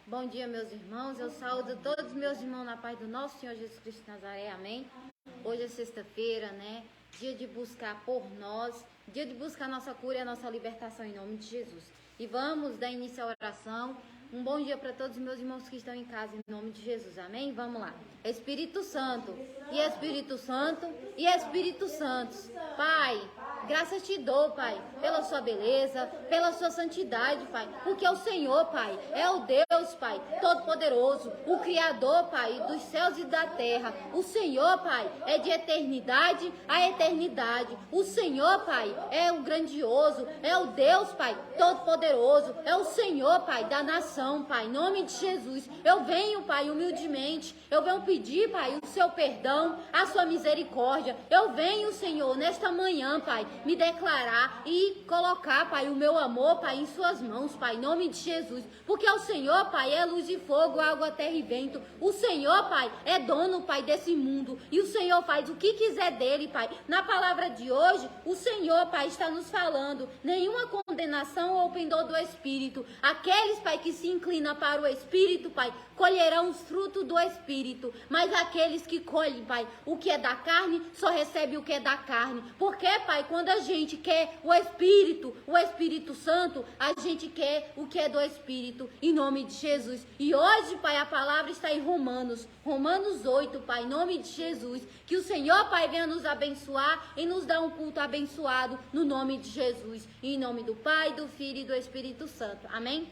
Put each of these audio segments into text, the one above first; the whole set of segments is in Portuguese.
Bom dia, meus irmãos. Eu saúdo todos os meus irmãos na paz do nosso Senhor Jesus Cristo de Nazaré. Amém? Hoje é sexta-feira, né? Dia de buscar por nós, dia de buscar nossa cura e a nossa libertação em nome de Jesus. E vamos dar início à oração. Um bom dia para todos os meus irmãos que estão em casa, em nome de Jesus. Amém? Vamos lá. Espírito Santo, e Espírito Santo, e Espírito Santo. Pai, graças te dou, Pai, pela sua beleza, pela sua santidade, Pai. Porque o Senhor, Pai, é o Deus, Pai, Todo-Poderoso, o Criador, Pai, dos céus e da terra. O Senhor, Pai, é de eternidade a eternidade. O Senhor, Pai, é o grandioso, é o Deus, Pai, Todo-Poderoso. É o Senhor, Pai, da nação, Pai, em nome de Jesus. Eu venho, Pai, humildemente. Eu venho pedir, Pai, o seu perdão, a sua misericórdia. Eu venho, Senhor, nesta manhã, Pai, me declarar e colocar, Pai, o meu amor, Pai, em suas mãos, Pai, em nome de Jesus. Porque o Senhor, Pai, é luz e fogo, água, terra e vento. O Senhor, Pai, é dono, Pai, desse mundo. E o Senhor faz o que quiser dele, Pai. Na palavra de hoje, o Senhor, Pai, está nos falando. Nenhuma condenação ou pendor do Espírito. Aqueles, Pai, que se inclinam para o Espírito, Pai, colherão os frutos do Espírito. Mas aqueles que colhem, Pai, o que é da carne, só recebe o que é da carne. Porque, Pai, quando a gente quer o Espírito Santo, a gente quer o que é do Espírito, em nome de Jesus. E hoje, Pai, a palavra está em Romanos 8, Pai, em nome de Jesus. Que o Senhor, Pai, venha nos abençoar e nos dar um culto abençoado, no nome de Jesus. Em nome do Pai, do Filho e do Espírito Santo. Amém?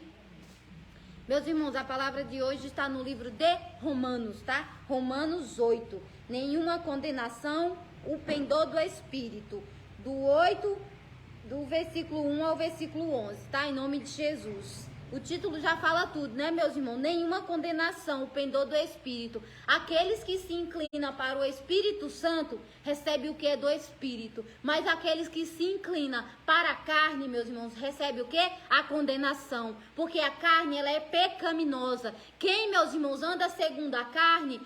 Meus irmãos, a palavra de hoje está no livro de Romanos, tá? Romanos 8. Nenhuma condenação, o pendor do Espírito. Do versículo 1 ao versículo 11, tá? Em nome de Jesus. O título já fala tudo, né, meus irmãos? Nenhuma condenação, o pendor do Espírito. Aqueles que se inclinam para o Espírito Santo, recebem o que é do Espírito. Mas aqueles que se inclinam para a carne, meus irmãos, recebem o que? A condenação. Porque a carne, ela é pecaminosa. Quem, meus irmãos, anda segundo a carne,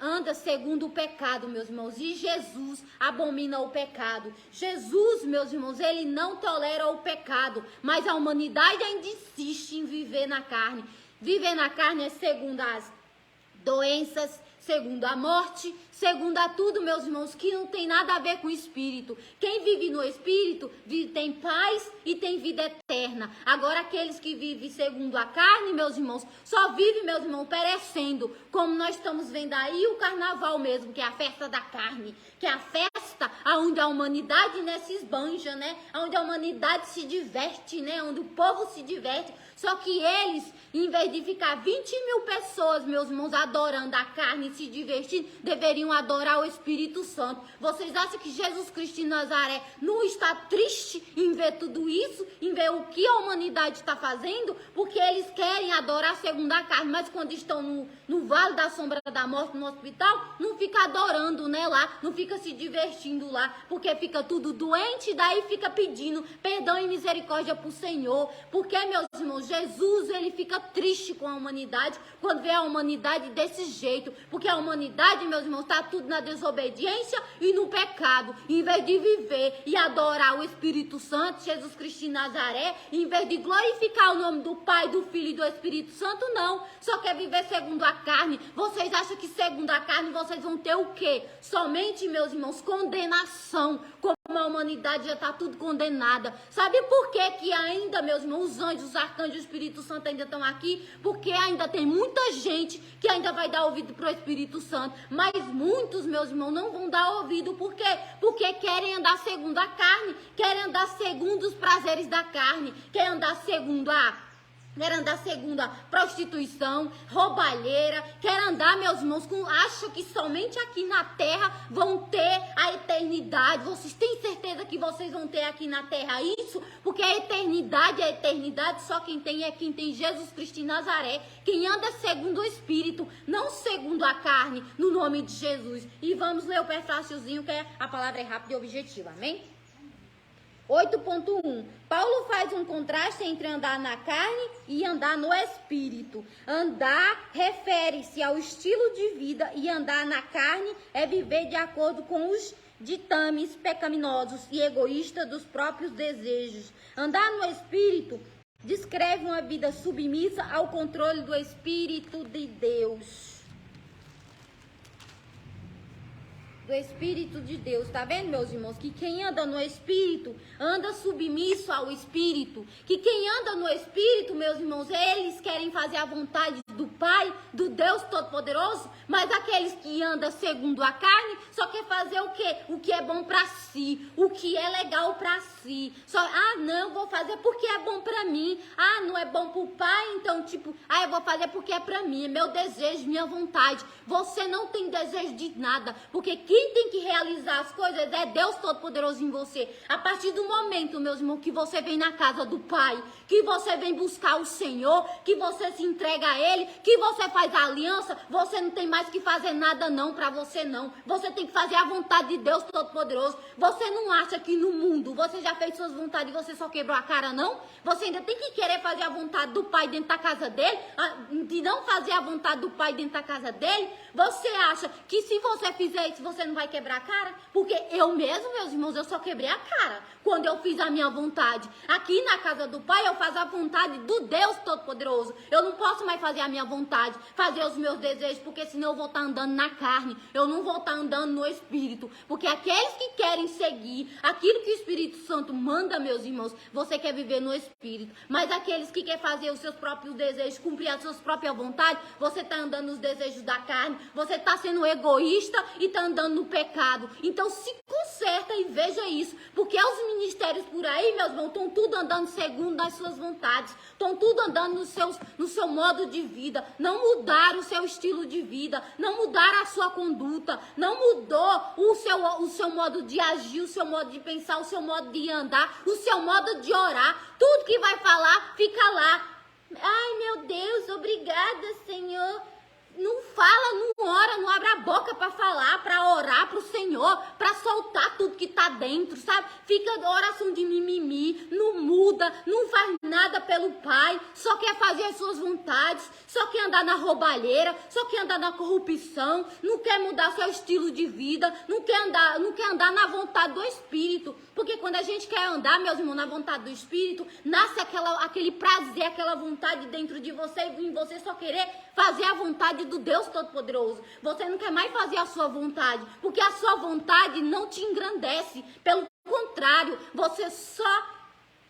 anda segundo o pecado, meus irmãos. E Jesus abomina o pecado. Jesus, meus irmãos, ele não tolera o pecado. Mas a humanidade ainda insiste em viver na carne. Viver na carne é segundo as doenças, segundo a morte, segundo a tudo, meus irmãos, que não tem nada a ver com o Espírito. Quem vive no Espírito tem paz e tem vida eterna. Agora, aqueles que vivem segundo a carne, meus irmãos, só vivem, meus irmãos, perecendo. Como nós estamos vendo aí o carnaval mesmo, que é a festa da carne, que é a festa onde a humanidade, né, se esbanja, né? Onde a humanidade se diverte, né? Onde o povo se diverte. Só que eles, em vez de ficar 20.000 pessoas, meus irmãos, adorando a carne e se divertindo, deveriam adorar o Espírito Santo. Vocês acham que Jesus Cristo de Nazaré não está triste em ver tudo isso? Em ver o que a humanidade está fazendo? Porque eles querem adorar segundo a carne, mas quando estão no vale da sombra da morte, no hospital, não fica adorando, né, lá, não fica se divertindo lá, porque fica tudo doente, daí fica pedindo perdão e misericórdia pro Senhor. Porque, meus irmãos, Jesus, ele fica triste com a humanidade quando vê a humanidade desse jeito. Porque a humanidade, meus irmãos, está tudo na desobediência e no pecado. Em vez de viver e adorar o Espírito Santo, Jesus Cristo de Nazaré, em vez de glorificar o nome do Pai, do Filho e do Espírito Santo, não. Só quer viver segundo a carne. Vocês acham que segundo a carne vocês vão ter o quê? Somente, meus irmãos, condenação. Como a humanidade já está tudo condenada. Sabe por que ainda, meus irmãos, os anjos, os arcanjos e o Espírito Santo ainda estão aqui? Porque ainda tem muita gente que ainda vai dar ouvido para o Espírito Santo. Mas muitos, meus irmãos, não vão dar ouvido. Por quê? Porque querem andar segundo a carne. Querem andar segundo os prazeres da carne. Querem andar segundo a prostituição, roubalheira, quer andar, meus irmãos, acha que somente aqui na terra vão ter a eternidade. Vocês têm certeza que vocês vão ter aqui na terra isso? Porque a eternidade, só quem tem é quem tem Jesus Cristo de Nazaré, quem anda segundo o Espírito, não segundo a carne, no nome de Jesus. E vamos ler o prefáciozinho, que a palavra é rápida e objetiva, amém? 8.1. Paulo faz um contraste entre andar na carne e andar no Espírito. Andar refere-se ao estilo de vida e andar na carne é viver de acordo com os ditames pecaminosos e egoístas dos próprios desejos. Andar no Espírito Descreve uma vida submissa ao controle do Espírito de Deus. Do Espírito de Deus, tá vendo, meus irmãos? Que quem anda no Espírito, anda submisso ao Espírito. Que quem anda no Espírito, meus irmãos, eles querem fazer a vontade do Pai, do Deus Todo-Poderoso, mas aqueles que andam segundo a carne, só quer fazer o quê? O que é bom pra si, o que é legal pra si. Só, não, vou fazer porque é bom pra mim. Não é bom pro Pai, então, eu vou fazer porque é pra mim, é meu desejo, minha vontade. Você não tem desejo de nada, porque quem tem que realizar as coisas é Deus Todo-Poderoso em você. A partir do momento, meus irmãos, que você vem na casa do Pai, que você vem buscar o Senhor, que você se entrega a Ele, que você faz a aliança, você não tem mais que fazer nada não pra você não. Você tem que fazer a vontade de Deus Todo-Poderoso. Você não acha que no mundo você já fez suas vontades e você só quebrou a cara, não? Você ainda tem que querer fazer a vontade do Pai dentro da casa dele, de não fazer a vontade do Pai dentro da casa dele. Você acha que se você fizer isso, você não vai quebrar a cara? Porque eu mesmo, meus irmãos, eu só quebrei a cara quando eu fiz a minha vontade. Aqui na casa do Pai, eu faço a vontade do Deus Todo-Poderoso. Eu não posso mais fazer a minha vontade, fazer os meus desejos, porque senão eu vou estar andando na carne. Eu não vou estar andando no Espírito. Porque aqueles que querem seguir aquilo que o Espírito Santo manda, meus irmãos, você quer viver no Espírito. Mas aqueles que querem fazer os seus próprios desejos, cumprir as suas próprias vontades, você está andando nos desejos da carne, você está sendo egoísta e está andando no pecado. Então se conserta e veja isso, porque os ministérios por aí, meus irmãos, estão tudo andando segundo as suas vontades, estão tudo andando no seu modo de vida, não mudaram o seu estilo de vida, não mudaram a sua conduta, não mudou o seu modo de agir, o seu modo de pensar, o seu modo de andar, o seu modo de orar. Tudo que vai falar, fica lá. Ai, meu Deus, obrigada, Senhor. Não fala, não ora, não abre a boca para falar, para orar pro Senhor, para soltar tudo que tá dentro, sabe? Fica oração de mimimi, não muda, não faz nada pelo Pai, só quer fazer as suas vontades, só quer andar na roubalheira, só quer andar na corrupção, não quer mudar seu estilo de vida, não quer andar na vontade do Espírito. Porque quando a gente quer andar, meus irmãos, na vontade do Espírito, nasce aquele prazer, aquela vontade dentro de você, e em você só querer fazer a vontade do Deus Todo-Poderoso. Você não quer mais fazer a sua vontade, porque a sua vontade não te engrandece. Pelo contrário, você só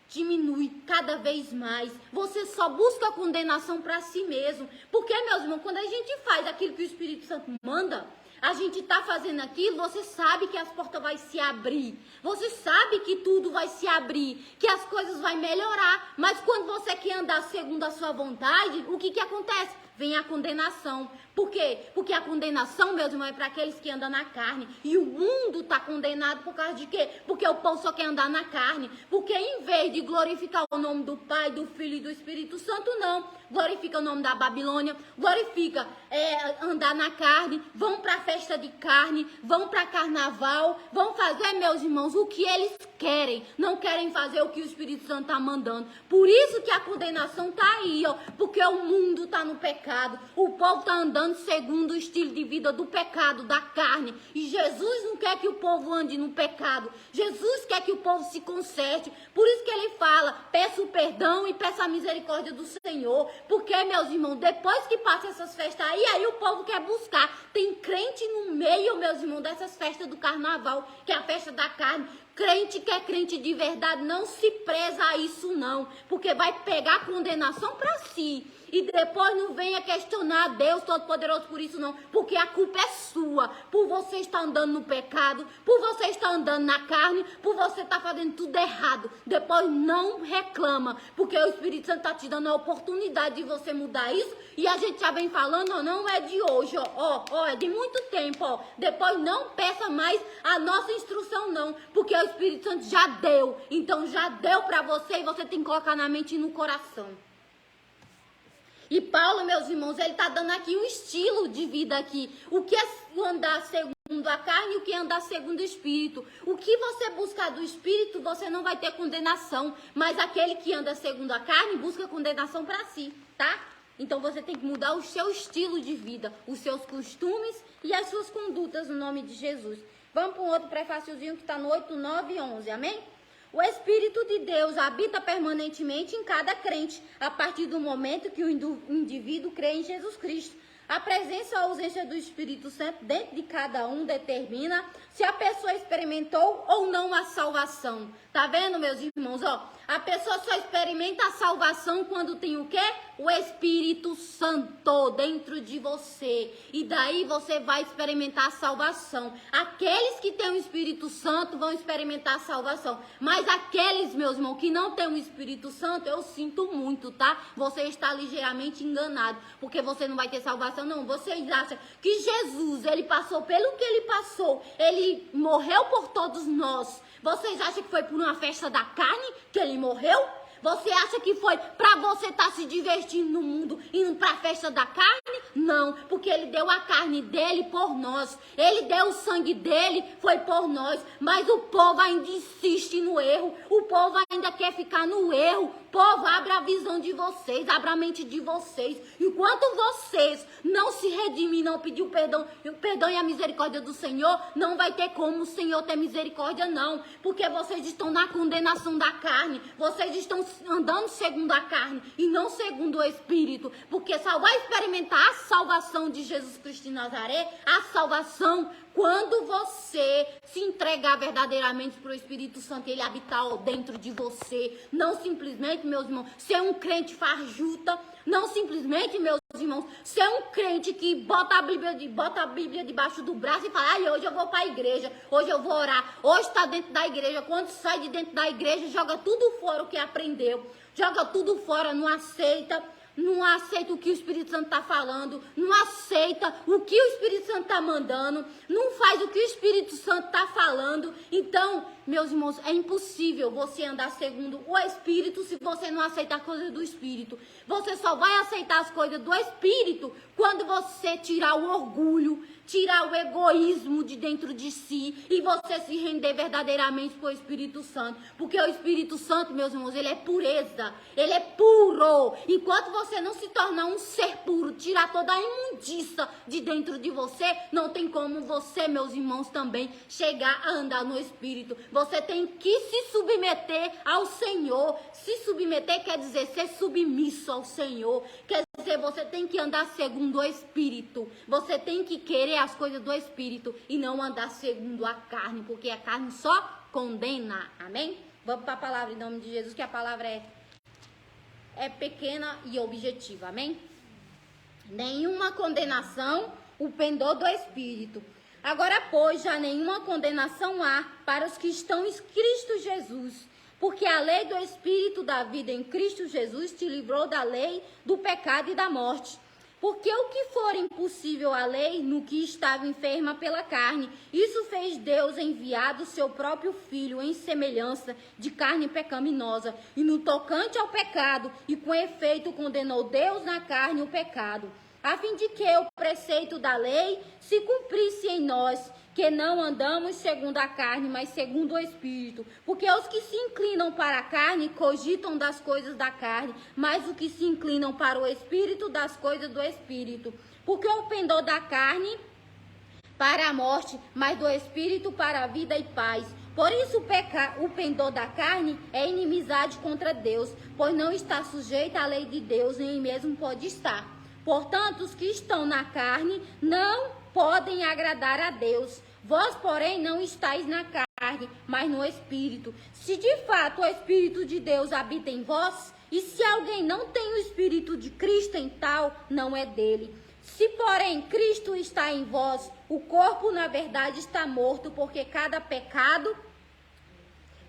diminui cada vez mais. Você só busca condenação para si mesmo. Porque, meus irmãos, quando a gente faz aquilo que o Espírito Santo manda, a gente tá fazendo aquilo, você sabe que as portas vão se abrir. Você sabe que tudo vai se abrir, que as coisas vão melhorar. Mas quando você quer andar segundo a sua vontade, o que acontece? Vem a condenação. Por quê? Porque a condenação, meus irmãos, é para aqueles que andam na carne. E o mundo está condenado por causa de quê? Porque o povo só quer andar na carne. Porque em vez de glorificar o nome do Pai, do Filho e do Espírito Santo, não. Glorifica o nome da Babilônia, glorifica andar na carne, vão para festa de carne, vão para carnaval, vão fazer, meus irmãos, o que eles querem. Não querem fazer o que o Espírito Santo está mandando. Por isso que a condenação está aí, ó. Porque o mundo está no pecado. O povo está andando segundo o estilo de vida do pecado, da carne. E Jesus não quer que o povo ande no pecado. Jesus quer que o povo se conserte. Por isso que ele fala, peça o perdão e peça a misericórdia do Senhor. Porque, meus irmãos, depois que passa essas festas aí o povo quer buscar. Tem crente no meio, meus irmãos, dessas festas do carnaval, que é a festa da carne. Crente que é crente de verdade, não se preza a isso não, porque vai pegar condenação para si. E depois não venha questionar Deus Todo-Poderoso por isso não, porque a culpa é sua, por você estar andando no pecado, por você estar andando na carne, por você estar fazendo tudo errado. Depois não reclama, porque o Espírito Santo está te dando a oportunidade de você mudar isso, e a gente já vem falando, ó, não é de hoje, ó, é de muito tempo, ó. Depois não peça mais a nossa instrução não, porque o Espírito Santo já deu, então já deu para você e você tem que colocar na mente e no coração. E Paulo, meus irmãos, ele está dando aqui um estilo de vida aqui. O que é andar segundo a carne e o que é andar segundo o Espírito. O que você buscar do Espírito, você não vai ter condenação. Mas aquele que anda segundo a carne, busca condenação para si, tá? Então você tem que mudar o seu estilo de vida, os seus costumes e as suas condutas no nome de Jesus. Vamos para um outro prefáciozinho que está no 8, 9 e 11, amém? O Espírito de Deus habita permanentemente em cada crente, a partir do momento que o indivíduo crê em Jesus Cristo. A presença ou ausência do Espírito Santo dentro de cada um determina se a pessoa experimentou ou não a salvação. Tá vendo, meus irmãos? Ó, a pessoa só experimenta a salvação quando tem o quê? O Espírito Santo dentro de você. E daí você vai experimentar a salvação. Aqueles que têm o Espírito Santo vão experimentar a salvação. Mas aqueles, meus irmãos, que não têm o Espírito Santo, eu sinto muito, tá? Você está ligeiramente enganado. Porque você não vai ter salvação, não. Vocês acham que Jesus, ele passou pelo que ele passou. Ele morreu por todos nós. Vocês acham que foi por uma festa da carne que ele morreu? Você acha que foi para você estar se divertindo no mundo, indo para a festa da carne? Não, porque ele deu a carne dele por nós. Ele deu o sangue dele, foi por nós. Mas o povo ainda insiste no erro. O povo ainda quer ficar no erro. Povo, abra a visão de vocês, abra a mente de vocês. Enquanto vocês não se redimem, não pedir o perdão e a misericórdia do Senhor, não vai ter como o Senhor ter misericórdia, não. Porque vocês estão na condenação da carne. Vocês estão andando segundo a carne e não segundo o Espírito. Porque só vai experimentar a salvação de Jesus Cristo de Nazaré, a salvação quando você se entregar verdadeiramente para o Espírito Santo e ele habitar dentro de você. Não simplesmente, meus irmãos, ser um crente farjuta. Não simplesmente, meus irmãos, ser um crente que bota a Bíblia debaixo do braço e fala: ai, hoje eu vou para a igreja, hoje eu vou orar, hoje está dentro da igreja. Quando sai de dentro da igreja, joga tudo fora o que aprendeu, joga tudo fora, não aceita o que o Espírito Santo está falando, não aceita o que o Espírito Santo está mandando, não faz o que o Espírito Santo está falando. Então, meus irmãos, é impossível você andar segundo o Espírito se você não aceitar as coisas do Espírito. Você só vai aceitar as coisas do Espírito quando você tirar o orgulho, tirar o egoísmo de dentro de si e você se render verdadeiramente para o Espírito Santo. Porque o Espírito Santo, meus irmãos, ele é pureza, ele é puro. Enquanto você não se tornar um ser puro, tirar toda a imundiça de dentro de você, não tem como você, meus irmãos, também chegar a andar no Espírito. Você tem que se submeter ao Senhor. Se submeter quer dizer ser submisso ao Senhor. Quer dizer, você tem que andar segundo o Espírito. Você tem que querer as coisas do Espírito e não andar segundo a carne, porque a carne só condena. Amém? Vamos para a palavra em nome de Jesus, que a palavra é pequena e objetiva. Amém? Nenhuma condenação, o pendor do Espírito. Agora, pois, já nenhuma condenação há para os que estão em Cristo Jesus, porque a lei do Espírito da vida em Cristo Jesus te livrou da lei do pecado e da morte. Porque o que for impossível à lei, no que estava enferma pela carne, isso fez Deus enviado seu próprio Filho em semelhança de carne pecaminosa, e no tocante ao pecado, e com efeito condenou Deus na carne o pecado, a fim de que o preceito da lei se cumprisse em nós, que não andamos segundo a carne, mas segundo o Espírito. Porque os que se inclinam para a carne cogitam das coisas da carne, mas os que se inclinam para o Espírito, das coisas do Espírito. Porque o pendor da carne para a morte, mas do Espírito para a vida e paz. Por isso o pendor da carne é inimizade contra Deus, pois não está sujeito à lei de Deus, nem mesmo pode estar. Portanto, os que estão na carne não podem agradar a Deus. Vós, porém, não estáis na carne, mas no Espírito. Se de fato o Espírito de Deus habita em vós, e se alguém não tem o Espírito de Cristo, em tal não é dele. Se, porém, Cristo está em vós, o corpo, na verdade, está morto, porque cada pecado,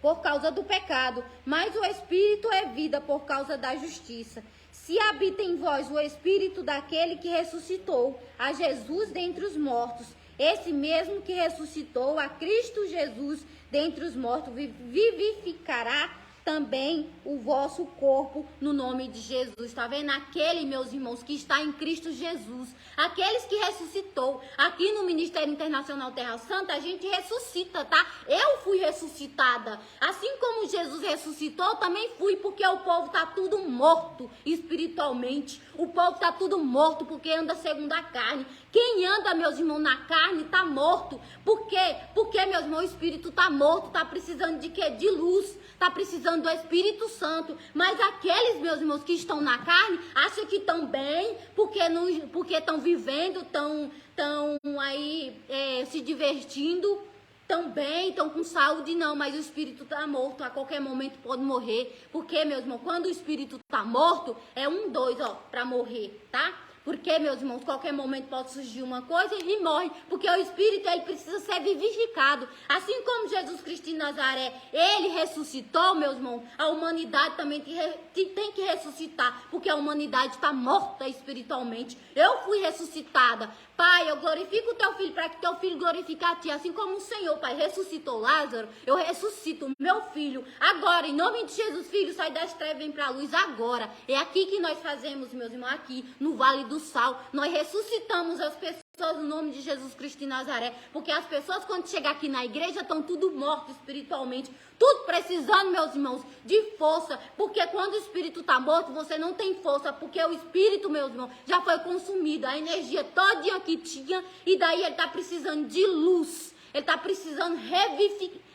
por causa do pecado, mas o Espírito é vida por causa da justiça. Se habita em vós o Espírito daquele que ressuscitou a Jesus dentre os mortos, esse mesmo que ressuscitou a Cristo Jesus dentre os mortos vivificará também o vosso corpo no nome de Jesus. Tá vendo? Aquele, meus irmãos, que está em Cristo Jesus, aqueles que ressuscitou. Aqui no Ministério Internacional Terra Santa, a gente ressuscita, tá? Eu fui ressuscitada. Assim como Jesus ressuscitou, eu também fui, porque o povo tá tudo morto espiritualmente. O povo tá tudo morto porque anda segundo a carne. Quem anda, meus irmãos, na carne tá morto. Por quê? Porque, meus irmãos, o espírito tá morto, tá precisando de quê? De luz. Tá precisando do Espírito Santo. Mas aqueles, meus irmãos, que estão na carne, acham que estão bem, porque estão vivendo, estão aí se divertindo, estão bem, estão com saúde, não, mas o espírito está morto, a qualquer momento pode morrer. Porque, meus irmãos, quando o espírito está morto, é 1, 2, para morrer, tá? Porque, meus irmãos, qualquer momento pode surgir uma coisa e morre. Porque o espírito, ele precisa ser vivificado. Assim como Jesus Cristo de Nazaré, ele ressuscitou, meus irmãos, a humanidade também tem que ressuscitar. Porque a humanidade está morta espiritualmente. Eu fui ressuscitada. Pai, eu glorifico o teu filho para que teu filho glorifique a ti. Assim como o Senhor, Pai, ressuscitou Lázaro, eu ressuscito o meu filho. Agora, em nome de Jesus, filho, sai das trevas e vem para a luz agora. É aqui que nós fazemos, meus irmãos, aqui no Vale do Sal. Nós ressuscitamos as pessoas no nome de Jesus Cristo de Nazaré. Porque as pessoas, quando chegam aqui na igreja, estão tudo mortos espiritualmente. Tudo precisando, meus irmãos, de força. Porque quando o espírito está morto, você não tem força. Porque o espírito, meus irmãos, já foi consumido. A energia todinha que tinha. E daí ele está precisando de luz. Ele está precisando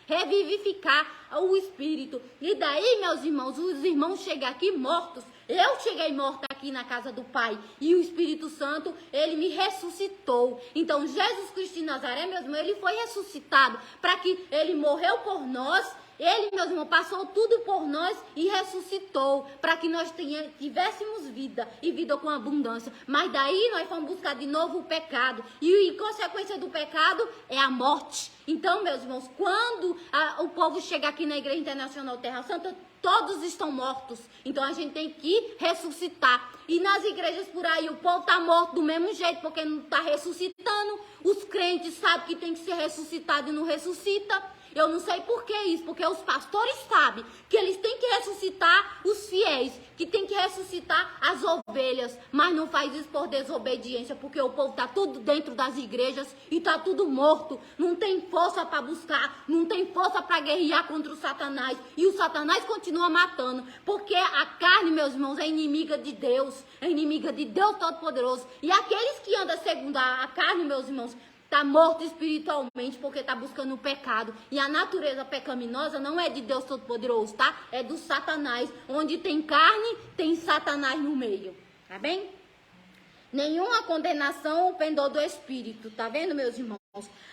revivificar o espírito. E daí, meus irmãos, os irmãos chegam aqui mortos. Eu cheguei morta aqui na casa do Pai. E o Espírito Santo, ele me ressuscitou. Então, Jesus Cristo de Nazaré, meus irmãos, ele foi ressuscitado para que ele morreu por nós. Ele, meus irmãos, passou tudo por nós e ressuscitou para que nós tivéssemos vida e vida com abundância. Mas daí nós fomos buscar de novo o pecado. E consequência do pecado é a morte. Então, meus irmãos, quando o povo chega aqui na Igreja Internacional Terra Santa, todos estão mortos. Então a gente tem que ressuscitar. E nas igrejas por aí o povo está morto do mesmo jeito, porque não está ressuscitando. Os crentes sabem que tem que ser ressuscitado e não ressuscita. Eu não sei por que isso, porque os pastores sabem que eles têm que ressuscitar os fiéis, que tem que ressuscitar as ovelhas, mas não faz isso por desobediência, porque o povo está tudo dentro das igrejas e está tudo morto, não tem força para buscar, não tem força para guerrear contra o Satanás, e o Satanás continua matando, porque a carne, meus irmãos, é inimiga de Deus, é inimiga de Deus Todo-Poderoso, e aqueles que andam segundo a carne, meus irmãos, está morto espiritualmente porque está buscando o pecado. E a natureza pecaminosa não é de Deus Todo-Poderoso, tá? É do Satanás. Onde tem carne, tem Satanás no meio. Tá bem? Nenhuma condenação ou pendor do Espírito. Tá vendo, meus irmãos?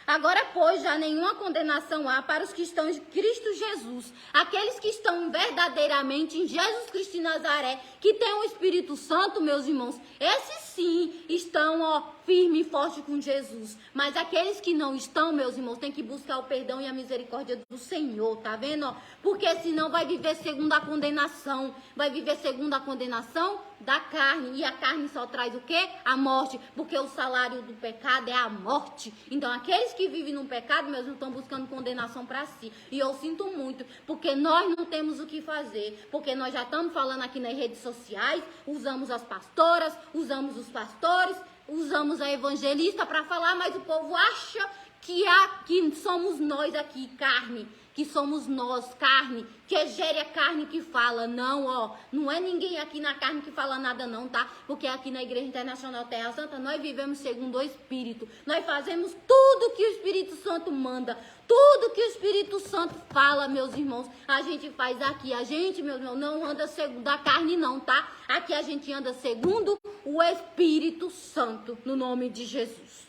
Agora, pois, já nenhuma condenação há para os que estão em Cristo Jesus. Aqueles que estão verdadeiramente em Jesus Cristo de Nazaré, que tem o Espírito Santo, meus irmãos, esses sim estão, firme e forte com Jesus. Mas aqueles que não estão, meus irmãos, tem que buscar o perdão e a misericórdia do Senhor, tá vendo? Porque senão vai viver segundo a condenação. Vai viver segundo a condenação da carne. E a carne só traz o quê? A morte. Porque o salário do pecado é a morte. Então, aqueles que vivem no pecado, meus irmãos, estão buscando condenação para si. E eu sinto muito, porque nós não temos o que fazer. Porque nós já estamos falando aqui nas redes sociais, usamos as pastoras, usamos os pastores, usamos a evangelista para falar, mas o povo acha que somos nós aqui, carne, que somos nós, carne, que gere a carne que fala. Não, não é ninguém aqui na carne que fala nada não, tá? Porque aqui na Igreja Internacional Terra Santa, nós vivemos segundo o Espírito. Nós fazemos tudo que o Espírito Santo manda. Tudo que o Espírito Santo fala, meus irmãos, a gente faz aqui. A gente, meus irmãos, não anda segundo a carne não, tá? Aqui a gente anda segundo o Espírito Santo, no nome de Jesus.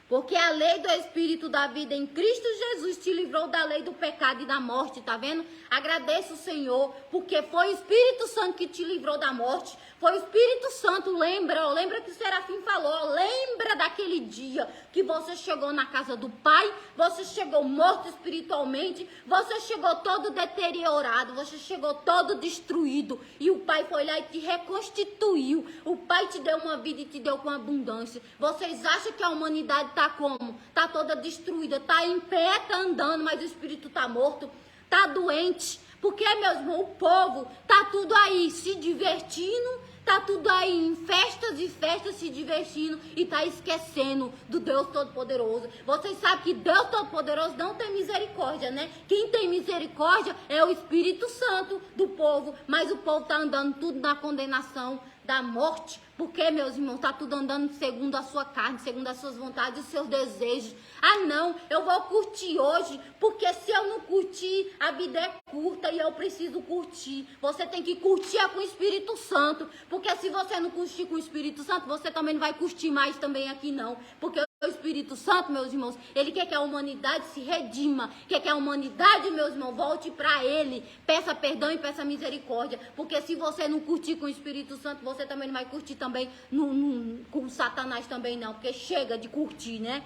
Porque a lei do Espírito da vida em Cristo Jesus te livrou da lei do pecado e da morte, tá vendo? Agradeço o Senhor, porque foi o Espírito Santo que te livrou da morte. Foi o Espírito Santo, lembra que o Serafim falou, lembra daquele dia que você chegou na casa do Pai, você chegou morto espiritualmente, você chegou todo deteriorado, você chegou todo destruído, e o Pai foi lá e te reconstituiu. O Pai te deu uma vida e te deu com abundância. Vocês acham que a humanidade está como? Está toda destruída, está em pé, está andando, mas o espírito está morto, está doente. Porque, meus irmãos, o povo tá tudo aí se divertindo, tá tudo aí em festas e festas se divertindo e tá esquecendo do Deus Todo-Poderoso. Vocês sabem que Deus Todo-Poderoso não tem misericórdia, né? Quem tem misericórdia é o Espírito Santo do povo, mas o povo tá andando tudo na condenação da morte, porque, meus irmãos, tá tudo andando segundo a sua carne, segundo as suas vontades e os seus desejos. Ah, não, eu vou curtir hoje, porque se eu não curtir, a vida é curta e eu preciso curtir. Você tem que curtir com o Espírito Santo, porque se você não curtir com o Espírito Santo, você também não vai curtir mais também aqui não, porque o Espírito Santo, meus irmãos, ele quer que a humanidade se redima, quer que a humanidade, meus irmãos, volte para ele, peça perdão e peça misericórdia, porque se você não curtir com o Espírito Santo, você também não vai curtir também com Satanás também não, porque chega de curtir, né?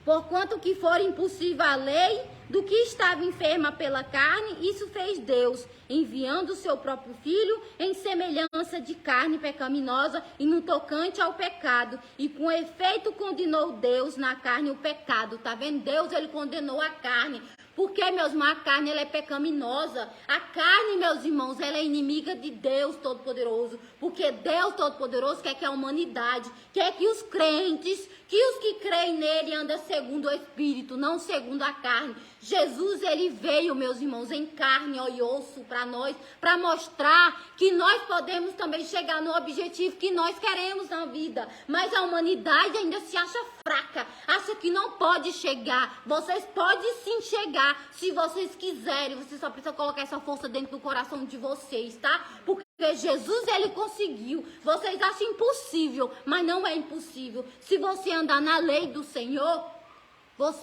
Porquanto que for impossível a lei do que estava enferma pela carne, isso fez Deus, enviando o seu próprio Filho em semelhança de carne pecaminosa e no tocante ao pecado. E com efeito condenou Deus na carne o pecado. Tá vendo? Deus, ele condenou a carne. Porque, meus irmãos, a carne, ela é pecaminosa. A carne, meus irmãos, ela é inimiga de Deus Todo-Poderoso. Porque Deus Todo-Poderoso quer que a humanidade, quer que os crentes, que os que creem nele andam segundo o Espírito, não segundo a carne. Jesus, ele veio, meus irmãos, em carne e osso para nós, para mostrar que nós podemos também chegar no objetivo que nós queremos na vida. Mas a humanidade ainda se acha fraca, acha que não pode chegar. Vocês podem sim chegar, se vocês quiserem. Vocês só precisam colocar essa força dentro do coração de vocês, tá? Porque Jesus, ele conseguiu. Vocês acham impossível, mas não é impossível. Se você andar na lei do Senhor,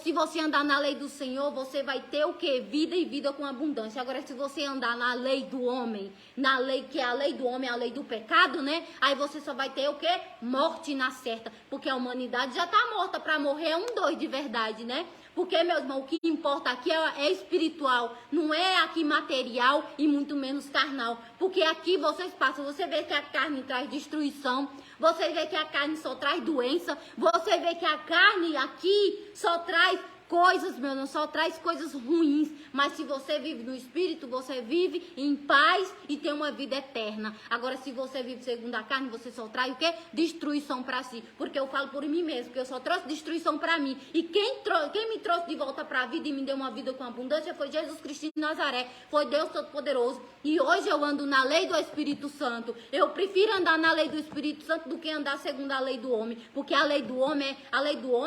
se você andar na lei do Senhor, você vai ter o quê? Vida e vida com abundância. Agora, se você andar na lei do homem, na lei que é a lei do homem, a lei do pecado, né? Aí você só vai ter o quê? Morte na certa. Porque a humanidade já tá morta. Para morrer é um dois de verdade, né? Porque, meu irmão, o que importa aqui é espiritual, não é aqui material e muito menos carnal. Porque aqui vocês passam, você vê que a carne traz destruição, você vê que a carne só traz doença, você vê que a carne aqui só traz coisas, meu irmão, só traz coisas ruins. Mas se você vive no Espírito, você vive em paz e tem uma vida eterna. Agora, se você vive segundo a carne, você só traz o quê? Destruição para si. Porque eu falo por mim mesmo, que eu só trouxe destruição para mim. E quem me trouxe de volta para a vida e me deu uma vida com abundância foi Jesus Cristo de Nazaré. Foi Deus Todo-Poderoso. E hoje eu ando na lei do Espírito Santo. Eu prefiro andar na lei do Espírito Santo do que andar segundo a lei do homem. Porque a lei do homem,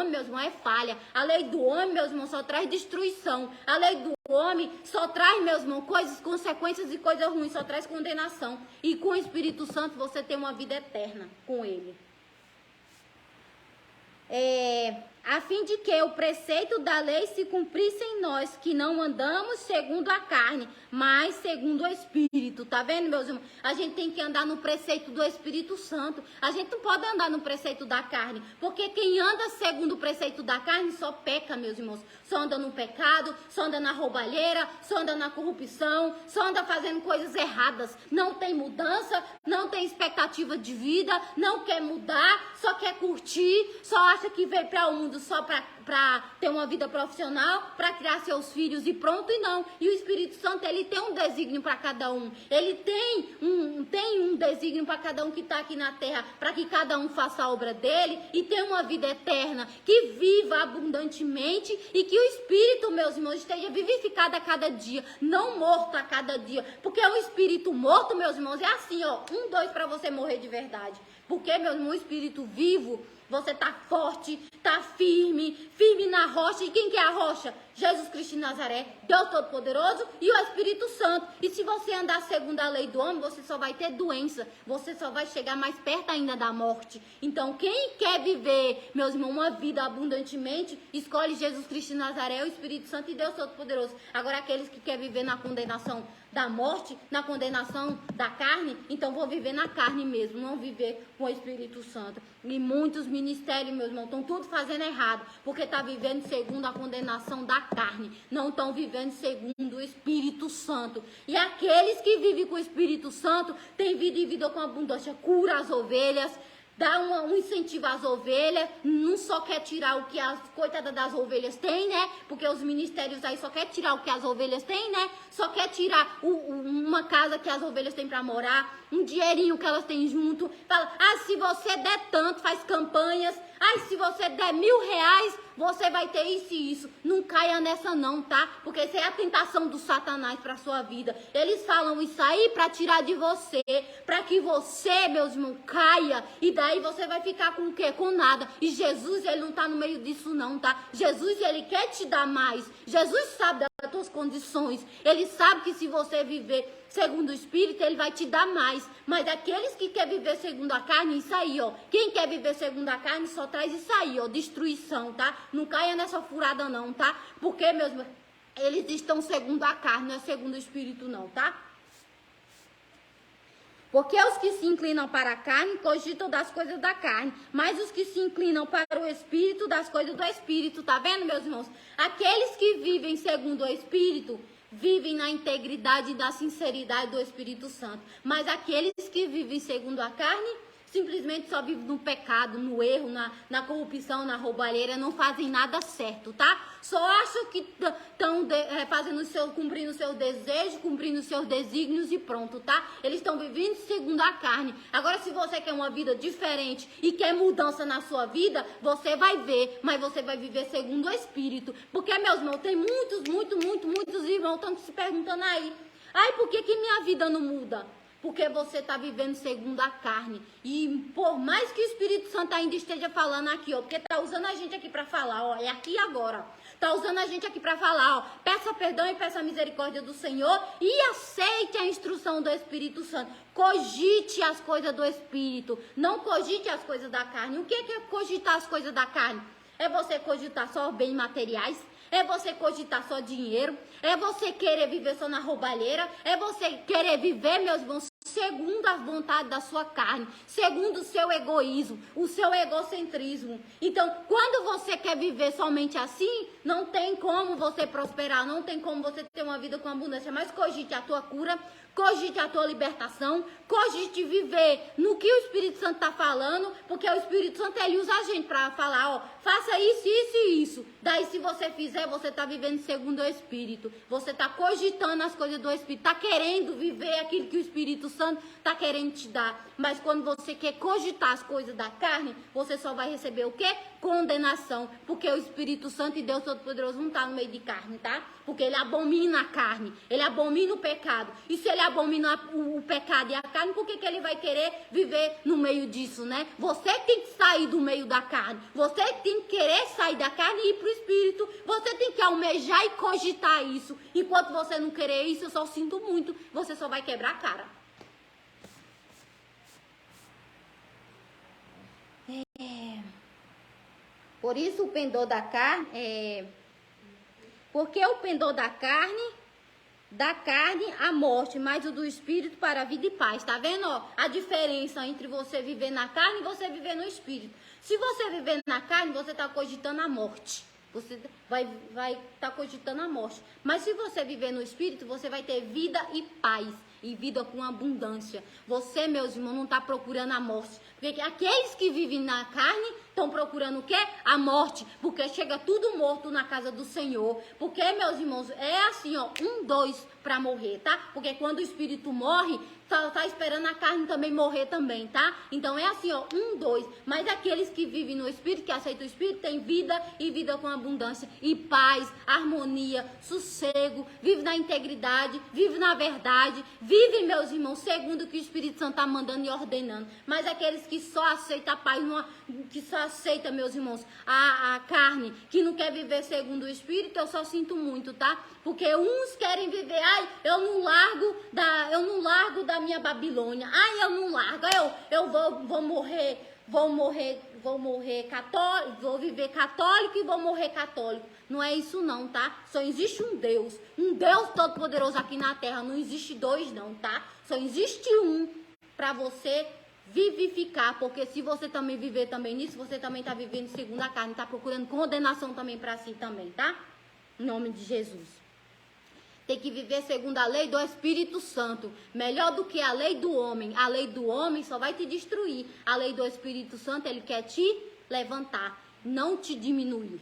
meu irmão, é falha. A lei do homem, meus irmãos, só traz destruição. A lei do homem só traz, meus irmãos, coisas, consequências e coisas ruins, só traz condenação. E com o Espírito Santo você tem uma vida eterna com ele. A fim de que o preceito da lei se cumprisse em nós, que não andamos segundo a carne, mas segundo o Espírito. Tá vendo, meus irmãos? A gente tem que andar no preceito do Espírito Santo. A gente não pode andar no preceito da carne, porque quem anda segundo o preceito da carne só peca, meus irmãos. Só anda no pecado, só anda na roubalheira, só anda na corrupção, só anda fazendo coisas erradas. Não tem mudança, não tem expectativa de vida, não quer mudar, só quer curtir, só acha que veio para o mundo só para ter uma vida profissional, para criar seus filhos e pronto, e não. E o Espírito Santo, ele tem um desígnio para cada um. Ele tem um desígnio para cada um que está aqui na terra, para que cada um faça a obra dele e tenha uma vida eterna, que viva abundantemente e que o Espírito, meus irmãos, esteja vivificado a cada dia, não morto a cada dia. Porque o Espírito morto, meus irmãos, é assim, ó, 1, 2 para você morrer de verdade. Porque, meu irmão, o Espírito vivo, você tá forte, tá firme na rocha. E quem que é a rocha? Jesus Cristo de Nazaré, Deus Todo-Poderoso e o Espírito Santo. E se você andar segundo a lei do homem, você só vai ter doença. Você só vai chegar mais perto ainda da morte. Então, quem quer viver, meus irmãos, uma vida abundantemente, escolhe Jesus Cristo de Nazaré, o Espírito Santo e Deus Todo-Poderoso. Agora, aqueles que querem viver na condenação da morte, na condenação da carne, então vou viver na carne mesmo, não viver com o Espírito Santo. E muitos ministérios, meus irmãos, estão tudo fazendo errado, porque está vivendo segundo a condenação da carne, não estão vivendo segundo o Espírito Santo. E aqueles que vivem com o Espírito Santo têm vida e vida com abundância, cura as ovelhas, dá um incentivo às ovelhas, não só quer tirar o que as coitadas das ovelhas têm, né? Porque os ministérios aí só quer tirar o que as ovelhas têm, né? Só quer tirar uma casa que as ovelhas têm pra morar, um dinheirinho que elas têm junto. Fala, se você der tanto, faz campanhas. Se você der R$1.000, você vai ter isso e isso. Não caia nessa não, tá? Porque isso é a tentação do Satanás pra sua vida. Eles falam isso aí pra tirar de você, pra que você, meus irmãos, caia. E daí você vai ficar com o quê? Com nada. E Jesus, ele não tá no meio disso não, tá? Jesus, ele quer te dar mais. Jesus sabe das tuas condições. Ele sabe que se você viver segundo o Espírito, ele vai te dar mais. Mas aqueles que querem viver segundo a carne, isso aí, ó. Quem quer viver segundo a carne só traz isso aí, ó. Destruição, tá? Não caia nessa furada não, tá? Porque, meus irmãos, eles estão segundo a carne, não é segundo o Espírito não, tá? Porque os que se inclinam para a carne cogitam das coisas da carne, mas os que se inclinam para o Espírito, das coisas do Espírito, tá vendo, meus irmãos? Aqueles que vivem segundo o Espírito, vivem na integridade e na sinceridade do Espírito Santo. Mas aqueles que vivem segundo a carne, simplesmente só vivem no pecado, no erro, na corrupção, na roubalheira, não fazem nada certo, tá? Só acham que estão cumprindo os seus desejos, cumprindo os seus desígnios e pronto, tá? Eles estão vivendo segundo a carne. Agora, se você quer uma vida diferente e quer mudança na sua vida, você vai ver, mas você vai viver segundo o Espírito. Porque, meus irmãos, tem muitos irmãos estão se perguntando aí, por que minha vida não muda? Porque você está vivendo segundo a carne. E por mais que o Espírito Santo ainda esteja falando aqui, ó, porque está usando a gente aqui para falar, ó, é aqui agora. Está usando a gente aqui para falar, ó, peça perdão e peça a misericórdia do Senhor e aceite a instrução do Espírito Santo. Cogite as coisas do Espírito, não cogite as coisas da carne. O que é cogitar as coisas da carne? É você cogitar só bens materiais? É você cogitar só dinheiro? É você querer viver só na roubalheira? É você querer viver, meus irmãos, segundo a vontade da sua carne, segundo o seu egoísmo, o seu egocentrismo. Então, quando você quer viver somente assim, não tem como você prosperar, não tem como você ter uma vida com abundância, mas cogite a tua cura, cogite a tua libertação, cogite viver no que o Espírito Santo está falando, porque o Espírito Santo, ele usa a gente para falar, ó, faça isso, isso e isso. Daí, se você fizer, você está vivendo segundo o Espírito, você está cogitando as coisas do Espírito, está querendo viver aquilo que o Espírito Santo está querendo te dar. Mas quando você quer cogitar as coisas da carne, você só vai receber o quê? Condenação, porque o Espírito Santo e Deus Todo-Poderoso não tá no meio de carne, tá? Porque ele abomina a carne, ele abomina o pecado. E se ele abomina o pecado e a carne, por que ele vai querer viver no meio disso, né? Você tem que sair do meio da carne, você tem que querer sair da carne e ir pro Espírito, você tem que almejar e cogitar isso. Enquanto você não querer isso, eu só sinto muito, você só vai quebrar a cara. Por isso o pendor da carne porque o pendor da carne a morte, mas o do Espírito para a vida e paz. Tá vendo, ó, a diferença entre você viver na carne e você viver no Espírito? Se você viver na carne, você está cogitando a morte. Você vai estar cogitando a morte. Mas se você viver no Espírito, você vai ter vida e paz. E vida com abundância. Você, meus irmãos, não está procurando a morte. Porque aqueles que vivem na carne estão procurando o quê? A morte. Porque chega tudo morto na casa do Senhor. Porque, meus irmãos, é assim, ó, 1, 2 para morrer, tá? Porque quando o Espírito morre, tá esperando a carne também morrer também, tá? Então é assim, ó, 1, 2. Mas aqueles que vivem no Espírito, que aceitam o Espírito, têm vida e vida com abundância. E paz, harmonia, sossego, vive na integridade, vive na verdade, vive, meus irmãos, segundo o que o Espírito Santo tá mandando e ordenando. Mas aqueles que só aceitam a paz, que só aceita, meus irmãos, a carne, que não quer viver segundo o Espírito, eu só sinto muito, tá? Porque uns querem viver, eu não largo da minha Babilônia, eu não largo, eu vou morrer católico, vou viver católico e vou morrer católico. Não é isso não, tá? Só existe um Deus todo-poderoso aqui na terra, não existe dois não, tá? Só existe um para você vivificar, porque se você também viver também nisso, você também tá vivendo segundo a carne, tá procurando condenação também para si também, tá? Em nome de Jesus. Tem que viver segundo a lei do Espírito Santo. Melhor do que a lei do homem. A lei do homem só vai te destruir. A lei do Espírito Santo, ele quer te levantar, não te diminuir.